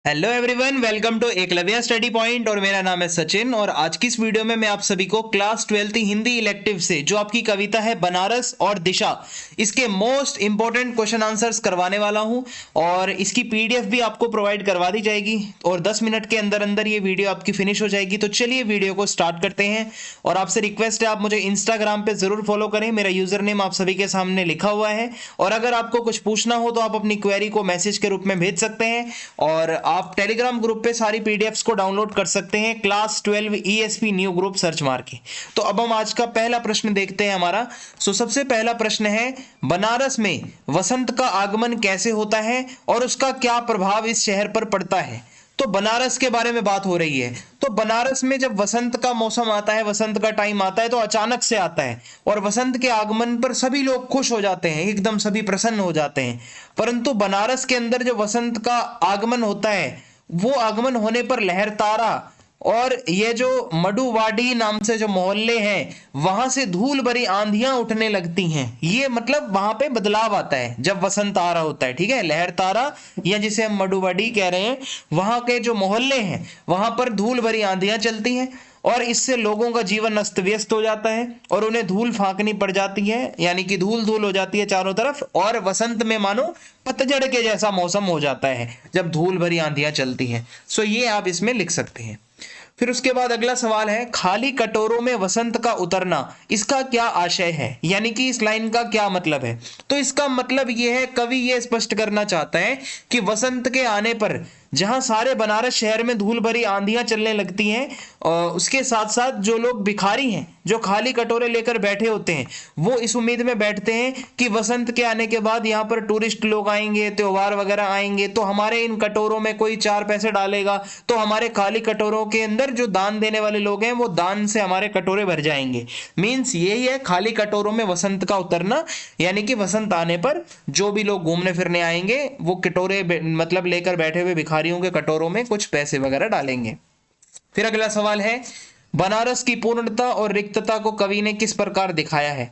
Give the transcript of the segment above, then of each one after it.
Hello everyone, welcome to Eklavya study point और मेरा नाम है सचिन। और आज की इस वीडियो में मैं आप सभी को क्लास 12th हिंदी इलेक्टिव से जो आपकी कविता है बनारस और दिशा, इसके मोस्ट इंपॉर्टेंट क्वेश्चन आंसर्स करवाने वाला हूं। और इसकी पीडीएफ भी आपको प्रोवाइड करवा दी जाएगी और 10 मिनट के अंदर अंदर ये वीडियो आपकी फिनिश हो जाएगी। तो चलिए वीडियो को स्टार्ट करते हैं। और आपसे रिक्वेस्ट है, आप मुझे इंस्टाग्राम पे जरूर फॉलो करें। मेरा यूजर नेम आप सभी के सामने लिखा हुआ है। और अगर आपको कुछ पूछना हो तो आप अपनी क्वेरी को मैसेज के रूप में भेज सकते हैं। और आप टेलीग्राम ग्रुप पे सारी पीडीएफ्स को डाउनलोड कर सकते हैं, class 12 ESP new group search मार के। तो अब हम आज का पहला प्रश्न देखते हैं हमारा। सबसे पहला प्रश्न है, बनारस में वसंत का आगमन कैसे होता है और उसका क्या प्रभाव इस शहर पर पड़ता है। तो बनारस के बारे में बात हो रही है। तो बनारस में जब वसंत का मौसम आता है, वसंत का टाइम आता है, तो अचानक से आता है और वसंत के आगमन पर सभी लोग खुश हो जाते हैं, एकदम सभी प्रसन्न हो जाते हैं। परंतु बनारस के अंदर जो वसंत का आगमन होता है, वो आगमन होने पर लहरतारा और ये जो मडुवाडी नाम से जो मोहल्ले हैं, वहां से धूल भरी आंधियां उठने लगती हैं। ये मतलब वहां पे बदलाव आता है जब वसंत आ रहा होता है, ठीक है। लहरतारा या जिसे हम मडुवाडी कह रहे हैं, वहां के जो मोहल्ले हैं वहां पर धूल भरी आंधियां चलती हैं और इससे लोगों का जीवन अस्त व्यस्त हो जाता है और उन्हें धूल फांकनी पड़ जाती है, यानी कि धूल धूल हो जाती है चारों तरफ। और वसंत में मानो पतझड़ के जैसा मौसम हो जाता है जब धूल भरी आंधियां चलती हैं। सो ये आप इसमें लिख सकते हैं। फिर उसके बाद अगला सवाल है, खाली कटोरों में वसंत का उतरना, इसका क्या आशय है, यानी कि इस लाइन का क्या मतलब है। तो इसका मतलब यह है, कवि यह स्पष्ट करना चाहता है कि वसंत के आने पर जहां सारे बनारस शहर में धूल भरी आंधियां चलने लगती हैं, उसके साथ साथ जो लोग भिखारी हैं, जो खाली कटोरे लेकर बैठे होते हैं, वो इस उम्मीद में बैठते हैं कि वसंत के आने के बाद यहाँ पर टूरिस्ट लोग आएंगे, त्योहार वगैरह आएंगे, तो हमारे इन कटोरों में कोई 4 पैसे डालेगा, तो हमारे खाली कटोरों के अंदर जो दान देने वाले लोग हैं वो दान से हमारे कटोरे भर जाएंगे। मीन्स यही है खाली कटोरों में वसंत का उतरना, यानी कि वसंत आने पर जो भी लोग घूमने फिरने आएंगे वो कटोरे मतलब लेकर बैठे हुए भिखारियों के कटोरों में कुछ पैसे वगैरह डालेंगे। फिर अगला सवाल है, बनारस की पूर्णता और रिक्तता को कवि ने किस प्रकार दिखाया है।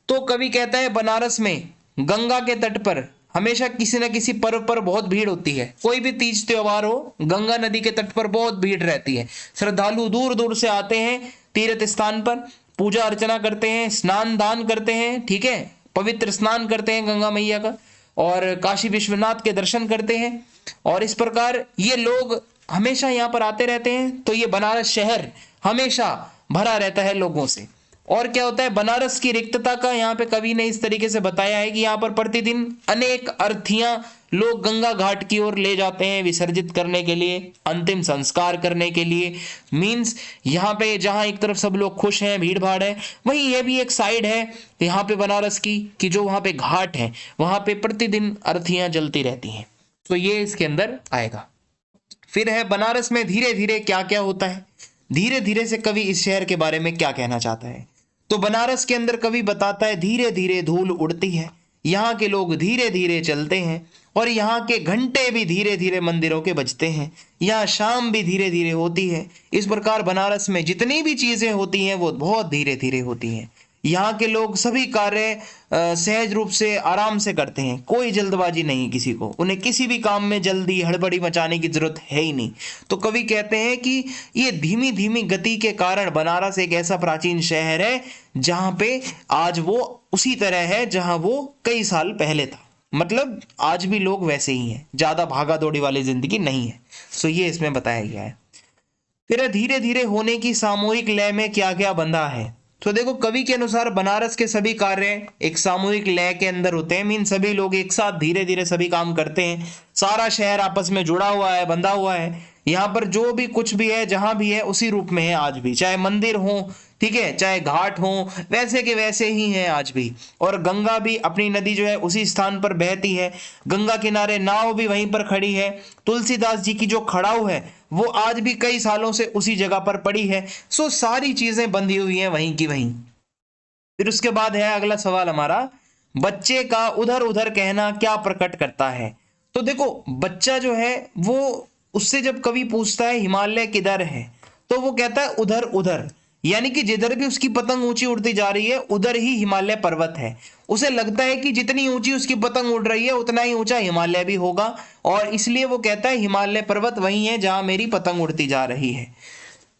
तो कवि कहता है, बनारस में गंगा के तट पर हमेशा किसी न किसी पर्व पर बहुत भीड़ होती है। कोई भी तीज त्योहार हो, गंगा नदी के तट पर बहुत भीड़ रहती है। श्रद्धालु दूर दूर से आते हैं तीर्थ स्थान पर, पूजा अर्चना करते हैं, स्नान दान करते हैं, ठीक है, पवित्र स्नान करते हैं गंगा मैया का, और काशी विश्वनाथ के दर्शन करते हैं। और इस प्रकार ये लोग हमेशा यहाँ पर आते रहते हैं। तो ये बनारस शहर हमेशा भरा रहता है लोगों से। और क्या होता है, बनारस की रिक्तता का यहाँ पे कवि ने इस तरीके से बताया है कि यहाँ पर प्रतिदिन अनेक अर्थियां लोग गंगा घाट की ओर ले जाते हैं विसर्जित करने के लिए, अंतिम संस्कार करने के लिए। मीन्स यहाँ पे जहाँ एक तरफ सब लोग खुश हैं, भीड़ भाड़ है, वहीं ये भी एक साइड है यहाँ पे बनारस की कि जो वहाँ पे घाट है वहाँ पे प्रतिदिन अर्थियां जलती रहती हैं। तो ये इसके अंदर आएगा। फिर है, बनारस में धीरे धीरे क्या क्या होता है। धीरे धीरे से कवि इस शहर के बारे में क्या कहना चाहता है। तो बनारस के अंदर कवि बताता है, धीरे धीरे धूल उड़ती है, यहाँ के लोग धीरे धीरे चलते हैं और यहाँ के घंटे भी धीरे धीरे मंदिरों के बजते हैं, यहाँ शाम भी धीरे धीरे होती है। इस प्रकार बनारस में जितनी भी चीजें होती हैं वो बहुत धीरे धीरे होती हैं। यहाँ के लोग सभी कार्य सहज रूप से आराम से करते हैं, कोई जल्दबाजी नहीं किसी को, उन्हें किसी भी काम में जल्दी हड़बड़ी मचाने की जरूरत है ही नहीं। तो कवि कहते हैं कि ये धीमी धीमी गति के कारण बनारस एक ऐसा प्राचीन शहर है जहां पे आज वो उसी तरह है जहां वो कई साल पहले था। मतलब आज भी लोग वैसे ही हैं, ज्यादा भागा दौड़ी वाली जिंदगी नहीं है। सो ये इसमें बताया गया है। फिर धीरे धीरे होने की सामूहिक लय में क्या क्या बंधा है। तो देखो, कवि के अनुसार बनारस के सभी कार्य एक सामूहिक लय के अंदर होते हैं। मीन सभी लोग एक साथ धीरे धीरे सभी काम करते हैं। सारा शहर आपस में जुड़ा हुआ है, बंधा हुआ है। यहाँ पर जो भी कुछ भी है, जहां भी है, उसी रूप में है आज भी। चाहे मंदिर हो, ठीक है, चाहे घाट हो, वैसे के वैसे ही हैं आज भी। और गंगा भी अपनी नदी जो है उसी स्थान पर बहती है। गंगा किनारे नाव भी वहीं पर खड़ी है। तुलसीदास जी की जो खड़ाऊ है वो आज भी कई सालों से उसी जगह पर पड़ी है। सो सारी चीजें बंधी हुई हैं वहीं की वहीं। फिर उसके बाद है अगला सवाल हमारा, बच्चे का उधर उधर कहना क्या प्रकट करता है। तो देखो, बच्चा जो है वो, उससे जब कवि पूछता है हिमालय किधर है, तो वो कहता है उधर उधर, यानी कि जिधर भी उसकी पतंग ऊंची उड़ती जा रही है उधर ही हिमालय पर्वत है। उसे लगता है कि जितनी ऊंची उसकी पतंग उड़ रही है उतना ही ऊंचा हिमालय भी होगा, और इसलिए वो कहता है हिमालय पर्वत वही है जहां मेरी पतंग उड़ती जा रही है।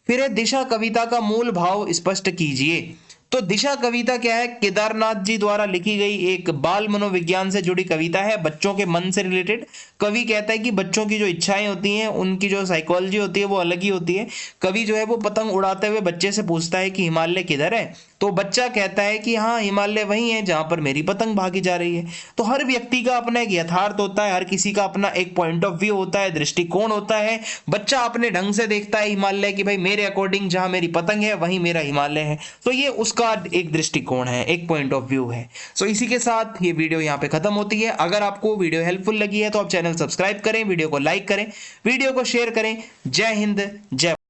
फिर है दिशा कविता का मूल भाव स्पष्ट कीजिए। तो दिशा कविता क्या है? केदारनाथ जी द्वारा लिखी गई एक बाल मनोविज्ञान से जुड़ी कविता है, बच्चों के मन से रिलेटेड। कवि कहता है कि बच्चों की जो इच्छाएं होती हैं उनकी जो साइकोलॉजी होती है वो अलग ही होती है। कवि जो है वो पतंग उड़ाते हुए बच्चे से पूछता है कि हिमालय किधर है, तो बच्चा कहता है कि हाँ हिमालय वही है जहां पर मेरी पतंग भागी जा रही है। तो हर व्यक्ति का अपना एक यथार्थ होता है, हर किसी का अपना एक पॉइंट ऑफ व्यू होता है, दृष्टिकोण होता है। बच्चा अपने ढंग से देखता है हिमालय की, भाई मेरे अकॉर्डिंग जहां मेरी पतंग है वही मेरा हिमालय है। तो ये उसका एक दृष्टिकोण है, एक पॉइंट ऑफ व्यू है। सो इसी के साथ ये वीडियो यहाँ पे खत्म होती है। अगर आपको वीडियो हेल्पफुल लगी है तो आप चैनल सब्सक्राइब करें, वीडियो को लाइक करें, वीडियो को शेयर करें। जय हिंद, जय